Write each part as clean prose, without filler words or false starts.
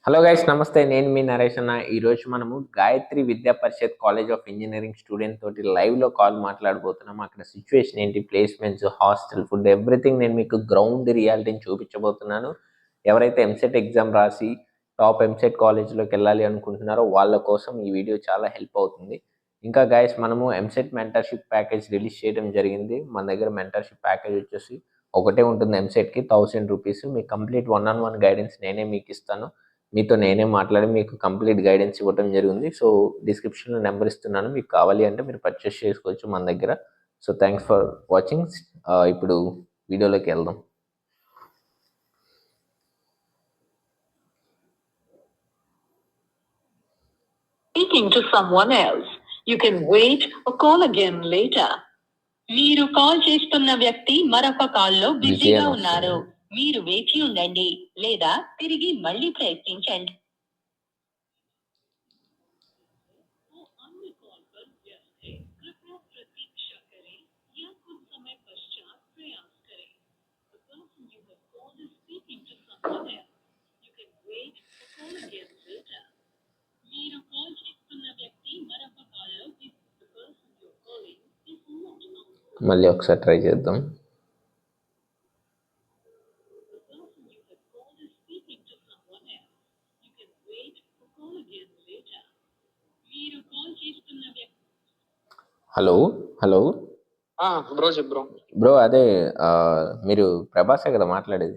Hello guys, నమస్తే. నేను మీ నరేష్ అన్న. ఈరోజు మనము గాయత్రి విద్యా పరిషత్ కాలేజ్ ఆఫ్ ఇంజనీరింగ్ స్టూడెంట్ తోటి లైవ్లో కాల్ మాట్లాడబోతున్నాం. అక్కడ సిచ్యువేషన్ ఏంటి, ప్లేస్మెంట్స్, హాస్టల్ ఫుడ్, ఎవ్రీథింగ్ నేను మీకు గ్రౌండ్ రియాలిటీని చూపించబోతున్నాను. ఎవరైతే ఎంసెట్ ఎగ్జామ్ రాసి టాప్ ఎంసెట్ కాలేజ్లోకి వెళ్ళాలి అనుకుంటున్నారో వాళ్ళ కోసం ఈ వీడియో చాలా హెల్ప్ అవుతుంది. ఇంకా గైస్, మనము ఎంసెట్ మెంటర్షిప్ ప్యాకేజ్ రిలీజ్ చేయడం జరిగింది. మన దగ్గర మెంటర్షిప్ ప్యాకేజ్ వచ్చేసి ఒకటే ఉంటుంది. ఎంసెట్కి 1000 రూపీస్. మీ కంప్లీట్ 1-on-1 గైడెన్స్ నేనే మీకు ఇస్తాను. మీతో నేనే మాట్లాడి మీకు కంప్లీట్ గైడెన్స్ ఇవ్వడం జరిగింది. సో డిస్క్రిప్షన్లో నెంబర్ ఇస్తున్నాను, మీకు కావాలి అంటే మీరు పర్చేస్ చేసుకోవచ్చు మన దగ్గర. So thanks for watching. ఇప్పుడు వీడియోలోకి వెళ్దాం. Speaking to someone else. You can wait or call again later. మీరు కాల్ చేస్తున్న వ్యక్తి మరొక కాల్లో బిజీగా ఉన్నారు. మీరు వేచి ఉండండి లేదా తిరిగి మళ్ళీ ప్రయత్నించండి. మళ్ళీ ఒకసారి ట్రై చేద్దాం. హలో హలో బ్రో చెప్పు బ్రో. అదే మీరు ప్రభాసే కదా మాట్లాడేది?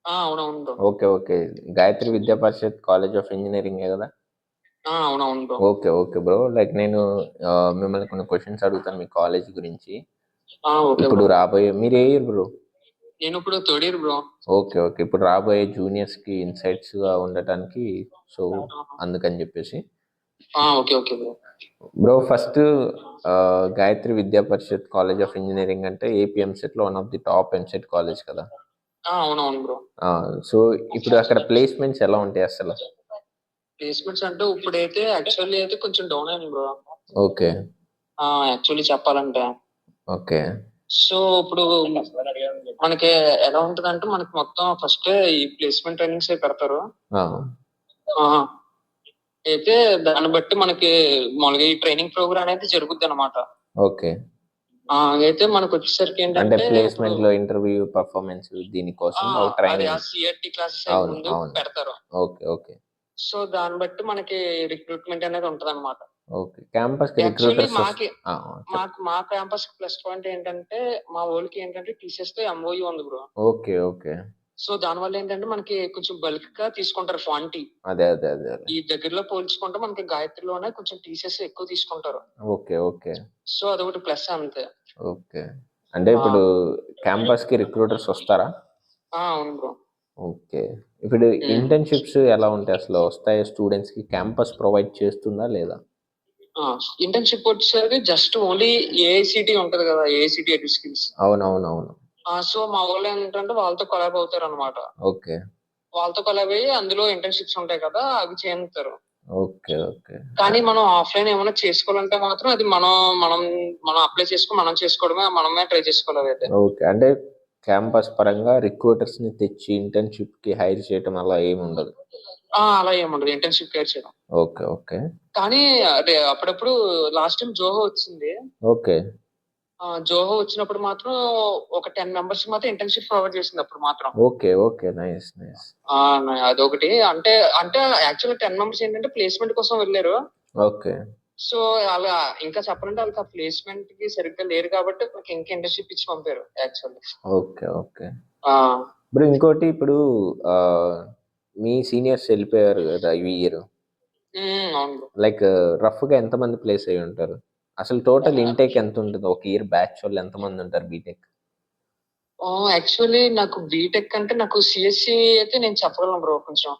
అవునవును బ్రో. Okay okay. గాయత్రి విద్యా పరిషత్ కాలేజ్ ఆఫ్ ఇంజనీరింగ్ కదా? అవునవును bro. Okay okay bro. Like నేను మిమ్మల్ని కొన్ని క్వశ్చన్స్ అడుగుతాను మీ కాలేజ్ గురించి. ఇప్పుడు రాబోయే, మీరు ఏ ఇయర్ బ్రో? నేను ఇప్పుడు third year bro. Okay okay. ఇప్పుడు రాబోయే జూనియర్స్ కి ఇన్సైట్స్ గా ఉండటానికి, సో అందుకని చెప్పేసి. Okay okay bro. Bro first, Gayatri విద్యా పరిషత్ కాలేజ్ ఆఫ్ ఇంజనీరింగ్ అంటే ఏపీ ఎంసెట్ లో one of the top EAMCET college కదా? అవునవును బ్రో. సో ఇప్పుడు అక్కడ ప్లేస్మెంట్స్ ఎలా ఉంటాయి అసలు? ప్లేస్మెంట్స్ అంటే ఇప్పుడైతే యాక్చువల్లీ అయితే కొంచెం డౌన్ అయింది బ్రో. ఓకే. యాక్చువల్లీ చెప్పాలంటే ఓకే. సో ఇప్పుడు మనకి ఎలా ఉంటది అంటే మనకి మొత్తం ఫస్ట్ ఈ ప్లేస్మెంట్ ట్రైనింగ్స్ పెడతారు. అయితే దాన్ని బట్టి మనకి మామూలుగా ఈ ట్రైనింగ్ ప్రోగ్రామ్ అనేది జరుగుద్ది అనమాట. ఓకే. అయితే మనకు వచ్చేసరికి ఏంటంటే ప్లేస్మెంట్ లో ఇంటర్వ్యూ పర్ఫార్మెన్స్ దీనికోసం ట్రైనింగ్ సిఆర్టీ క్లాసెస్ ముందు పెడతారు. Okay okay. సో దాన్ని బట్టి మనకి రిక్రూట్మెంట్ అనేది ఉంటది అనమాట. ఓకే. క్యాంపస్ మా క్యాంపస్ ప్లస్ పాయింట్ ఏంటంటే మా ఊళ్ళకి ఏంటంటే టీసీఎస్ తో ఎంఓయూ ఉంది బ్రో. Okay okay. సో దాని వల్ల ఏంటంటే మనకి కొంచెం బల్క్ గా తీసుకుంటారు క్వాంటిటీ. అదే అదే అదే. ఈ దగ్గరలో పోల్చుకుంటే మనకి గాయత్రిలోనే కొంచెం టీసీఎస్ ఎక్కువ తీసుకుంటారు. Okay okay. సో అదొకటి ప్లస్ అంతే. ఓకే. అంటే ఇప్పుడు క్యాంపస్ కి రిక్రూటర్స్ వస్తారా? అవును బ్రో. ఓకే. ఇప్పుడు ఇంటర్న్షిప్స్ ఎలా ఉంటాయి అసలు? వస్తాయి స్టూడెంట్స్ కి? క్యాంపస్ ప్రొవైడ్ చేస్తుందా లేదా? ఇంటర్న్షిప్ వచ్చేసరికి జస్ట్ ఓన్లీ ఏఐసిటి ఉంటది కదా, ఏఐసిటి ఎడ్యు స్కిల్స్. అవునవునవును. సో మా వాళ్ళు ఏంటంటే వాళ్ళతో కొలాబ్ అవుతారు అనమాట. ఓకే. వాళ్ళతో కొలాబ్ అయ్యి అందులో ఇంటర్న్షిప్స్ ఉంటాయి కదా, అవి చేస్తారు. Okay okay. కానీ మనం ఆఫ్లైన్ ఏమైనా చేసుకోవాలంటే మాత్రం అది మనం మనం మనం అప్లై చేసుకుని మనం చేసుకోవడమే, మనమే ట్రై చేసుకోవాలి అయితే. ఓకే. అంటే క్యాంపస్ పరంగా రిక్రూటర్స్ ని తెచ్చి ఇంటర్న్షిప్ కి హైర్ చేయడం అలా ఏమి ఉండదు? అలా ఏముండదు, ఇంటర్న్షిప్ హైర్ చేయడం. Okay okay. కానీ అప్పుడప్పుడు లాస్ట్ టైం జోహో వచ్చింది. ఓకే. జోహో వచ్చినప్పుడు మాత్రం ఒక 10 మెంబర్స్ మాత్రం ఇంటర్న్షిప్ ప్రొవైడ్ చేసింది అప్పుడు మాత్రం. Okay okay. Nice nice. అదొకటి. అంటే యాక్చువల్ 10 మెంబర్స్ ఏంటంటే ప్లేస్మెంట్ కోసం వెళ్ళారు. ఓకే. సో అలా ఇంకా చెప్పాలంటే వాళ్ళకి ఆ ప్లేస్మెంట్ కి సరిగ్గా లేరు కాబట్టి ఇంకా ఇంటర్న్షిప్ ఇచ్చి పంపారు యాక్చువల్లీ. Okay okay. ఇప్పుడు ఇంకోటి, ఇప్పుడు మీ సీనియర్స్ వెళ్ళిపోయారు కదా ఈ ఇయర్. లైక్ రఫ్ గా ఎంత మంది ప్లేస్ అయ్యి ఉంటారు? అసలు టోటల్ ఇంటేక్ ఎంత ఉంటుంది? ఒక ఇయర్ బ్యాచ్ వాళ్ళు ఎంత మంది ఉంటారు బీటెక్? యాక్చువల్లీ నాకు బీటెక్ అంటే నాకు సిఎస్సి అయితే నేను చెప్పగలను బ్రో. కొంచెం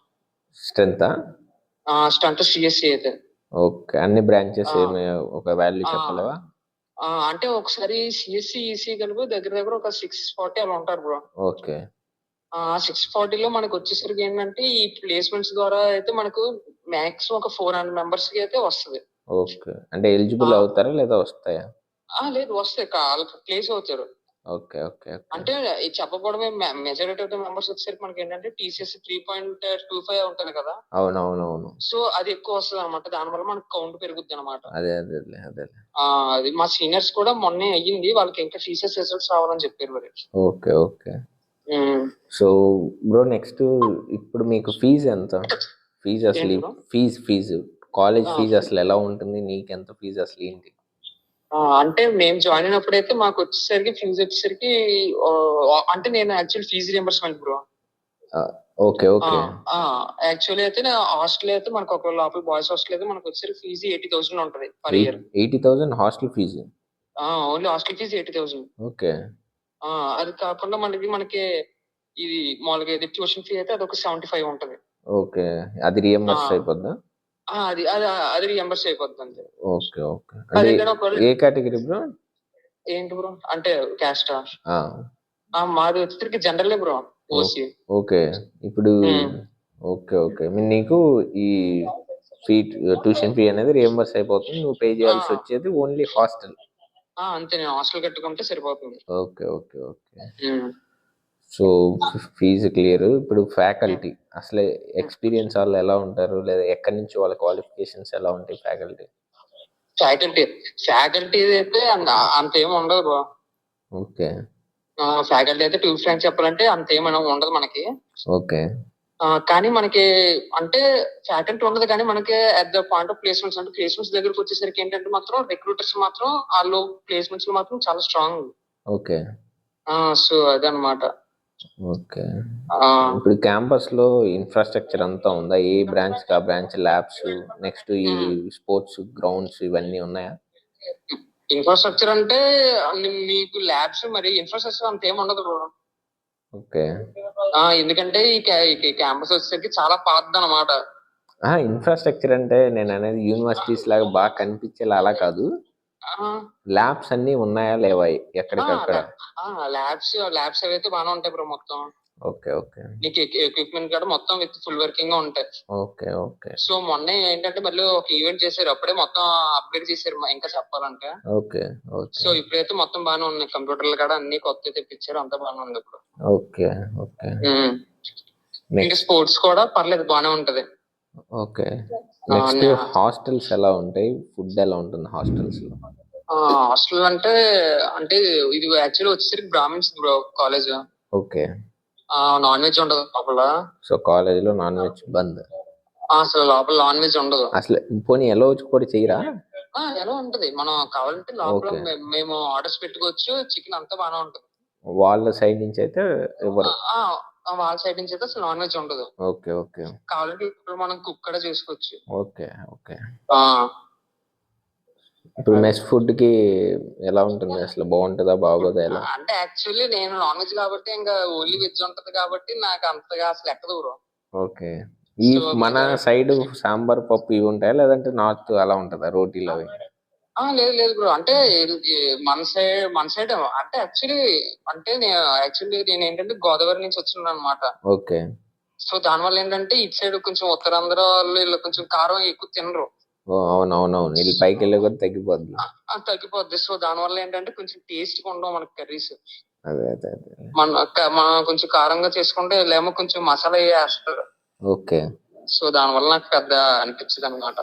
స్ట్రెంత్ సిఎస్సి అయితే. ఓకే. అన్ని బ్రాంచెస్ ఏమి ఒక వాల్యూ చెప్పలేవా? అంటే ఒకసారి సిఎస్సి ఈసీ కలిపి దగ్గర దగ్గర ఒక 640 అలా ఉంటారు బ్రో. ఓకే. 640లో మనకు వచ్చేసరికి ఏంటంటే ఈ ప్లేస్మెంట్స్ ద్వారా అయితే మనకు మాక్సిమం ఒక 400 మెంబర్స్ కి అయితే వస్తుంది. ఓకే. అంటే ఎలిజిబుల్ అవుతారా లేదా వస్తాయా? లేదు, వస్తాయి. ప్లేస్ అవుతారు. ఓకే ఓకే ఓకే అంటే ఇది చెప్పకపోవడమే మెజారిటీ ఆఫ్ ద మెంబర్స్ వచ్చేసరికి మనకి ఏంటంటే టీసీఎస్ 3.25 ఉంటుంది కదా. అవునవునవును. సో అది ఎక్కువ వస్తుంది అనమాట. దానివల్ల మనకు కౌంట్ పెరుగుద్ది అనమాట. అదే అదేలే అదేలే. అది మా సీనియర్స్ కూడా మొన్నే అయ్యింది. వాళ్ళకి ఇంకా టీసీఎస్ రిజల్ట్స్ రావాలని చెప్పారు మరి. Okay okay. So bro next ఇప్పుడు మీకు ఫీజు ఎంత? ఫీజు అసలు ఏంటి bro? ఫీజు కాలేజ్ ఆ, ఫీజు అసలు ఎలా ఉంటుంది? నీకు ఎంత ఫీజు అసలు ఏంటి? అంటే మేము జాయిన్ అయినప్పుడైతే మాకు వచ్చేసరికి ఫీజు వచ్చేసరికి అంటే నేను actual fees reimbursement bro. Okay okay actually అయితే హాస్టల్ అయితే మనకు ఒక లోపల బాయ్స్ హాస్టల్ అయితే మనకు వచ్చేసరికి ఫీజు 80,000 ఉంటుంది per year. 80,000 hostel fees? Only hostel fees 80,000. Okay. అది కాకుండా మనకి ఇది మామూలుగా ఇది ట్యూషన్ ఫీ అయితే అది ఒక 75 ఉంటుంది. ఓకే, అది రియంబర్స్ అయిపోద్దా? అది అది అది రియంబర్స్ అయిపోద్ది అంతే. Okay okay. అంటే ఏ కేటగిరీ బ్రో? ఏంటి బ్రో అంటే క్యాస్ట్? మాది వచ్చేసరికి జనరల్ బ్రో, ఓసీ. ఓకే. ఇప్పుడు ఓకే ఓకే నీకు ఈ ఫీ ట్యూషన్ ఫీ అనేది రియంబర్స్ అయిపోతుంది, నువ్వు పే చేయాల్సి వచ్చేది ఓన్లీ హాస్టల్. అంతే, నేను హాస్టల్ కట్టుకుంటే సరిపోతుంది. Okay okay okay. So fees clear. ఇప్పుడు ఫ్యాకల్టీ అసలే ఎక్స్పీరియన్స్ వాళ్ళు ఎలా ఉంటారు, లేదా ఎక్కడి నుంచి వాళ్ళ క్వాలిఫికేషన్స్ ఎలా ఉంటాయి? ఫ్యాకల్టీ అయితే అంత ఏమి ఉండదు బ్రో. ఓకే. ఫ్యాకల్టీ అయితే ట్యూబ్ ఫ్రాంక్ చెప్పాలంటే అంత ఏమైనా ఉండదు మనకి. ఓకే. కానీ మనకి అంటే ఫ్యాకల్టీ ఉండదు, కానీ మనకి at the point of placements అంటే ప్లేస్మెంట్స్ దగ్గరకు వచ్చేసరికి ఏంటంటే మాత్రం రిక్రూటర్స్ మాత్రం వాళ్ళు ప్లేస్మెంట్స్ మాత్రం చాలా స్ట్రాంగ్. ఓకే. సో అదనమాట. ఓకే. ఇప్పుడు క్యాంపస్ లో ఇన్ఫ్రాస్ట్రక్చర్ అంతా ఉందా? ఏ బ్రాంచ్ కా బ్రాంచ్ ల్యాబ్స్, నెక్స్ట్ ఈ స్పోర్ట్స్ గ్రౌండ్స్ ఇవన్నీ ఉన్నాయా? ఇన్ఫ్రాస్ట్రక్చర్ అంటే మీకు ల్యాబ్స్ మరి ఇన్ఫ్రాస్ట్రక్చర్ అంత ఏమి ఉండదు బ్రో. ఓకే. ఎందుకంటే ఈ క్యాంపస్ వచ్చేసరికి చాలా పాతది అనమాట. ఇన్ఫ్రాస్ట్రక్చర్ అంటే నేను అనేది యూనివర్సిటీస్ లాగా బాగా కనిపించేలా అలా కాదు, ల్యాబ్స్ అన్ని ఉన్నాయా లేవా ఎక్కడికక్కడ? ల్యాబ్స్ అవైతే బాగానే ఉంటాయి బ్రో మొత్తం. Okay okay. నీకు ఎక్విప్మెంట్ కూడా మొత్తం విత్ ఫుల్ వర్కింగ్ గా ఉంటాయి. Okay okay. సో మొన్న ఏంటంటే మళ్ళీ ఒక ఈవెంట్ చేశారు, అప్పుడే మొత్తం అప్డేట్ చేశారు ఇంకా చెప్పాలంటే. Okay okay. సో ఇప్పుడైతే మొత్తం బాగానే ఉన్నాయి, కంప్యూటర్లు కూడా అన్ని కొత్త తెప్పించారు, అంతా బాగానే ఉంది ఇప్పుడు. Okay okay. ఇంకా స్పోర్ట్స్ కూడా పర్లేదు బాగానే ఉంటది. ఓకే. నెక్స్ట్ హాస్టల్స్ ఎలా ఉంటాయి? ఫుడ్ ఎలా ఉంటుంది హాస్టల్స్ లో? హాస్టల్ అంటే ఇది యాక్చువల్లీ వచ్చేసరికి Brahmins bro college. Okay. Non veg ఉండదు లోపల. సో కాలేజ్ లో నాన్ వెజ్ బంద్? అసలు లోపల నాన్ వెజ్ ఉండదు అసలు. పోనీ ఎలా కూడా చేయరా? ఎలా ఉంటది, మనం కావాలంటే లోపల మేము ఆర్డర్స్ పెట్టుకోవచ్చు, చికెన్ అంతా బాగానే ఉంటది. వాళ్ళ సైడ్ నుంచి అయితే ఎవరు? వాళ్ళ సైడ్ నుంచి అయితే అసలు నాన్ వెజ్ ఉండదు. Okay okay. కావాలంటే ఇప్పుడు మనం కుక్ కూడా చేసుకోవచ్చు. Okay okay. ఇప్పుడు మెస్ ఫుడ్ కి ఎలా ఉంటుంది అసలు? బాగుంటుందా బాగోదా ఎలా? అంటే యాక్చువల్లీ నేను నాన్ వెజ్ కాబట్టి ఇంకా ఓన్లీ వెజ్ ఉంటది కాబట్టి నాకు అంతగా అసలు ఎక్కదు బ్రో. ఓకే. ఈ మన సైడ్ సాంబార్ పప్పు ఇవి ఉంటాయా, లేదంటే నార్త్ అలా ఉంటుందా రోటీలు అవి? లేదు బ్రో, అంటే మన సైడ్ అంటే యాక్చువల్లీ నేను ఏంటంటే గోదావరి నుంచి వచ్చినాను అనమాట. ఓకే. సో దానివల్ల ఏంటంటే ఇటు సైడ్ కొంచెం ఉత్తరాంధ్ర వాళ్ళు వీళ్ళు కొంచెం కారం ఎక్కువ తినరు. అవునవునవును, వీళ్ళు పైకి వెళ్ళే కూడా తగ్గిపోద్ది. సో దానివల్ల ఏంటంటే కొంచెం టేస్ట్ ఉండవు మనకి కర్రీస్. అదే అదే అదే. మనం కొంచెం కారంగా చేసుకుంటే లేమో కొంచెం మసాలా వేస్తారు. ఓకే. సో దానివల్ల నాకు పెద్ద అనిపించదు అనమాట.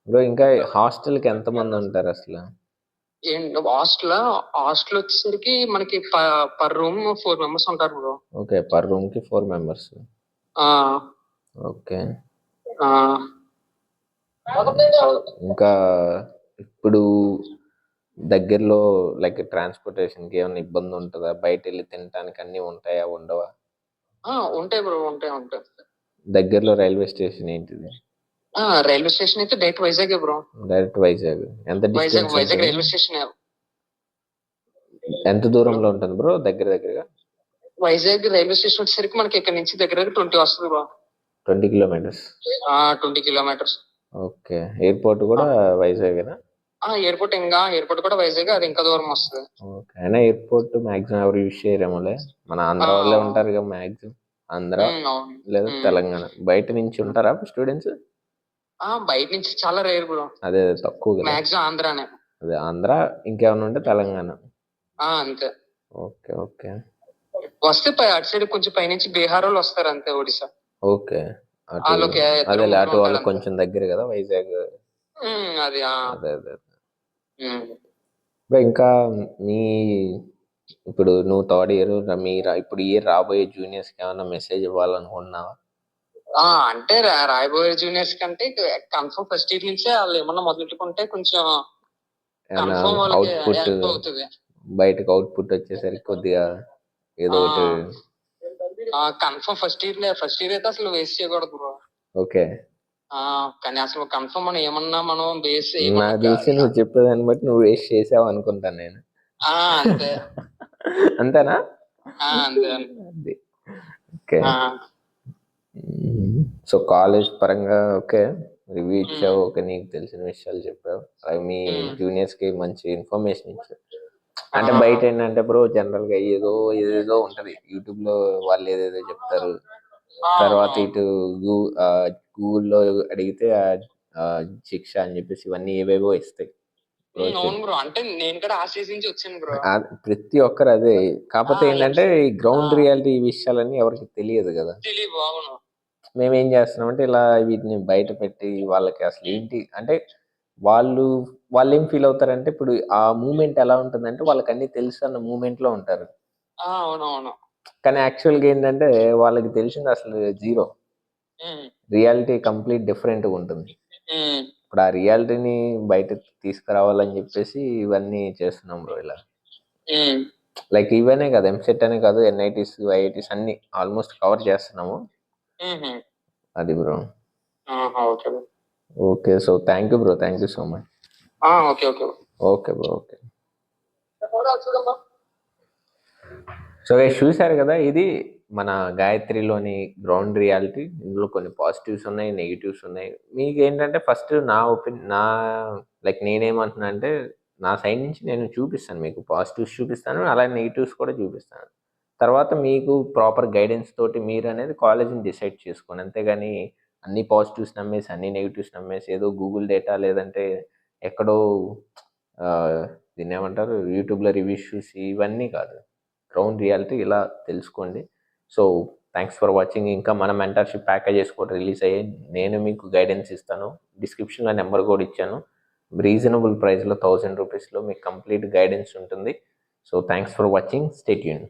బ్రో ఇంకా హాస్టల్ కి ఎంత మంది ఉంటారు అసలు? హాస్టల్ వచ్చేసరికి మనకి పర్ రూమ్ 4 members ఉంటారు బ్రో. ఓకే, పర్ రూమ్ కి 4 members. ఓకే. ఇంకా ఇప్పుడు దగ్గరలో లైక్ ట్రాన్స్పోర్టేషన్ కి ఏమైనా ఇబ్బంది ఉంటుందా? బయట వెళ్ళి తినడానికి అన్ని ఉంటాయా ఉండవా? ఉంటాయి బ్రో, ఉంటాయి. దగ్గరలో రైల్వే స్టేషన్ ఏంటిది? రైల్వే స్టేషన్ అయితే direct Vizag bro. Direct Vizag. ఎంత డిస్టెన్స్? వైజాగ్ రైల్వే స్టేషన్ ఎంత దూరంలో ఉంటుంది బ్రో దగ్గరగా? వైజాగ్ రైల్వే స్టేషన్ వచ్చేసరికి మనకి ఇక్కడ నుంచి దగ్గర 20 వస్తుంది bro. 20 kilometers? 20 kilometers. Okay. Airport కూడా వైజాగేనా? ఎయిర్పోర్ట్ కూడా వైజాగ్, అది ఇంకా దూరం వస్తుంది. ఓకే. అయినా ఎయిర్పోర్ట్ మాక్సిమం ఎవరు యూజ్ చేయరేమోలే, మన ఆంధ్ర వాళ్ళే ఉంటారు కదా మాక్సిమం. ఆంధ్ర లేదా తెలంగాణ. బయట నుంచి ఉంటారా స్టూడెంట్స్? బయట నుంచి చాలా రేర్ బ్రో. అదే తక్కువ. మాక్సిమం ఆంధ్రానే. అదే ఆంధ్ర, ఇంకేమైనా ఉంటే తెలంగాణ. అంతే. ఓకే ఓకే వస్తే అటు సైడ్ కొంచెం పైనుంచి బీహార్ వాళ్ళు వస్తారు అంతే, ఒడిశా. ఓకే. అటు వాళ్ళకి ఇద్దరు అదే ముగ్గురు అటు ఉంటారు వాళ్ళకి అంతే. కొంచెం దగ్గర కదా వైజాగ్. అది అదే అదే ఉమ్. ఇంకా మీ ఇప్పుడు నువ్వు థర్డ్ ఇయర్, ఇప్పుడు ఇయర్ రాబోయే జూనియర్స్కి ఏమైనా మెసేజ్ ఇవ్వాలనుకుంటున్నావా? అంటే రాయబోయే జూనియర్స్ కంటే కన్ఫర్మ్ ఫస్ట్ ఇయర్ నుంచే వాళ్ళు ఏమన్నా మొదలెట్టుకుంటే కొంచెం ఏమైనా కన్ఫర్మ్ వాళ్ళకి అవుట్పుట్, హెల్ప్ అవుతుంది. బయటకు అవుట్పుట్ వచ్చేసరికి కొద్దిగా ఏదో ఒకటి. కన్ఫర్మ్ ఫస్ట్ ఇయర్ అయితే అసలు వేస్ట్ చేయకూడదు బ్రో. ఓకే. కానీ అసలు కన్ఫర్మ్ మనం ఏమన్నా మనం బేస్ నాకు తెలిసి నువ్వు చెప్పేదాన్ని బట్టి నువ్వు వేస్ట్ చేసావు అనుకుంటాను నేను. అంతే. అంతేనా? అంతే. అది ఓకే. సో కాలేజ్ పరంగా ఓకే, రివ్యూ ఇచ్చావు, ఓకే, నీకు తెలిసిన విషయాలు చెప్పావు, అవి మీ జూనియర్స్ కి మంచి ఇన్ఫర్మేషన్ ఇచ్చావు. అంటే బయట ఏంటంటే బ్రో జనరల్ గా ఏదేదో ఉంటది యూట్యూబ్ లో, వాళ్ళు ఏదేదో చెప్తారు, తర్వాత ఇటు గూగుల్లో అడిగితే శిక్ష అని చెప్పేసి ఇవన్నీ ఏవేవో ఇస్తాయి. అవును బ్రో, అంటే నేను కూడా ఆ స్టేజ్ నుంచి వచ్చాను బ్రో. ప్రతి ఒక్కరు అదే. కాకపోతే ఏంటంటే ఈ గ్రౌండ్ రియాలిటీ ఈ విషయాలన్నీ ఎవరికి తెలియదు కదా. తెలియదు. అవును. మేము ఏం చేస్తున్నామంటే ఇలా వీటిని బయట పెట్టి వాళ్ళకి అసలు ఏంటి అంటే వాళ్ళు ఏం ఫీల్ అవుతారంటే, ఇప్పుడు ఆ మూమెంట్ ఎలా ఉంటుందంటే వాళ్ళకి అన్ని తెలుసు అన్న మూమెంట్ లో ఉంటారు. అవునవును. కానీ యాక్చువల్గా ఏంటంటే వాళ్ళకి తెలిసింది అసలు జీరో. రియాలిటీ కంప్లీట్ డిఫరెంట్ గా ఉంటుంది. ఇప్పుడు ఆ రియాలిటీని బయట తీసుకురావాలని చెప్పేసి ఇవన్నీ చేస్తున్నాం బ్రో ఇలా. లైక్ ఇవనే కాదు, ఎంసెట్ అనే కాదు, ఎన్ఐటీస్ ఐఐటీస్ అన్ని ఆల్మోస్ట్ కవర్ చేస్తున్నాము. అది bro. Okay, so thank you bro, thank you so much. Okay okay okay bro, okay. So చూశారు కదా, ఇది మన గాయత్రిలోని గ్రౌండ్ రియాలిటీ. ఇందులో కొన్ని పాజిటివ్స్ ఉన్నాయి, నెగిటివ్స్ ఉన్నాయి. మీకు ఏంటంటే ఫస్ట్ నా లైక్ నేనేమంటున్నా అంటే, నా సైడ్ నుంచి నేను చూపిస్తాను మీకు, పాజిటివ్స్ చూపిస్తాను, అలాగే నెగిటివ్స్ కూడా చూపిస్తాను. తర్వాత మీకు ప్రాపర్ గైడెన్స్ తోటి మీరు అనేది కాలేజీని డిసైడ్ చేసుకోండి. అంతేగాని అన్ని పాజిటివ్స్ నమ్మేసి అన్ని నెగిటివ్స్ నమ్మేసి ఏదో గూగుల్ డేటా లేదంటే ఎక్కడో దీన్ని ఏమంటారు యూట్యూబ్లో రివ్యూస్ చూసి ఇవన్నీ కాదు. గ్రౌండ్ రియాలిటీ ఇలా తెలుసుకోండి. So thanks for watching. ఇంకా మన మెంటర్షిప్ ప్యాకేజెస్ కూడా రిలీజ్ అయ్యాయి. నేను మీకు గైడెన్స్ ఇస్తాను. డిస్క్రిప్షన్లో నెంబర్ కూడా ఇచ్చాను. రీజనబుల్ ప్రైస్లో 1000 రూపీస్లో మీకు కంప్లీట్ గైడెన్స్ ఉంటుంది. So thanks for watching. Stay tuned.